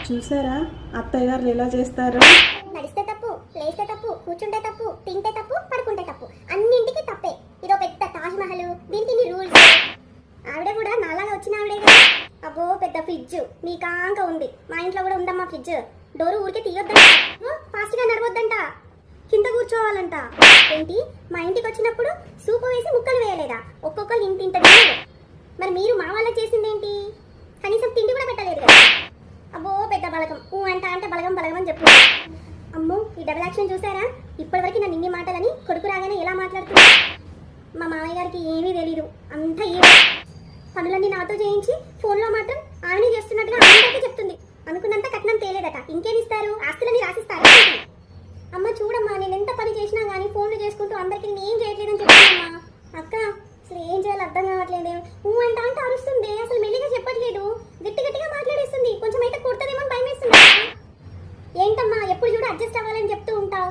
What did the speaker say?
చూసారా అత్తయ్య గారు ఎలా చేస్తారు? నడిస్తే తప్పు, లేస్తే తప్పు, కూర్చుంటే తప్పు, తింటే తప్పు, పడుకుంటే తప్పు, అన్నింటికి తప్పే. ఇదో పెద్ద తాజ్ మహల్, దీనికి ఇన్ని రూల్స్. ఆవిడ కూడా నాలాగా వచ్చిన ఆవిడే కదా. అబ్బో పెద్ద ఫ్రిడ్జ్ మీ కాంక ఉంది. మా ఇంట్లో కూడా ఉందమ్మా ఫ్రిడ్జ్. డోరు ఊరికే తీయొద్దంట, ఫాస్ట్ గా నడవద్దంట, కింద కూర్చోవాలంట. ఏంటి మా ఇంటికి వచ్చినప్పుడు సూపు వేసి ముక్కలు వేయలేదా? ఒక్కొక్కరు ఇంత ఇంత తిన్నారు. మరి మీరు మా వాళ్ళకి చేసిందేంటి? కనీసం తిండి కూడా పెట్టలేదు కదా. అబ్బో పెద్ద బలగం, అంటే బలగం బలగం అని చెప్పు. అమ్మో ఈ డబుల్ యాక్షన్ చూసారా? ఇప్పటివరకు నన్ను ఇన్ని మాటలని కొడుకు రాగానే ఎలా మాట్లాడుతున్నా. మా మామయ్య గారికి ఏమీ తెలీదు, అంతా ఏమో పనులన్నీ నాతో చేయించి ఫోన్లో మాత్రం ఆమెనే చేస్తున్నట్టుగా అందరికీ చెప్తుంది. అనుకున్నంత కట్నం తేలేదట, ఇంకేమిస్తారు? ఆస్తులని రాసిస్తారా? అమ్మ చూడమ్మా, నేను ఎంత పని చేసినా కానీ ఫోన్లు చేసుకుంటూ అందరికీ నేను ఏం చేయట్లేదని చెప్తానమ్మా. అక్క అసలు ఏం చేయాలో అర్థం కావట్లేదు. అంటే అరుస్తుంది, అసలు మెల్లిగా చెప్పట్లేదు, గట్టి గట్టిగా మాట్లాడేస్తుంది. కొంచెం అయితే కొడతదేమో అని భయం వేస్తుంది. ఏంటమ్మా ఎప్పుడు చూడు అడ్జస్ట్ అవ్వాలని చెప్తూ ఉంటావు.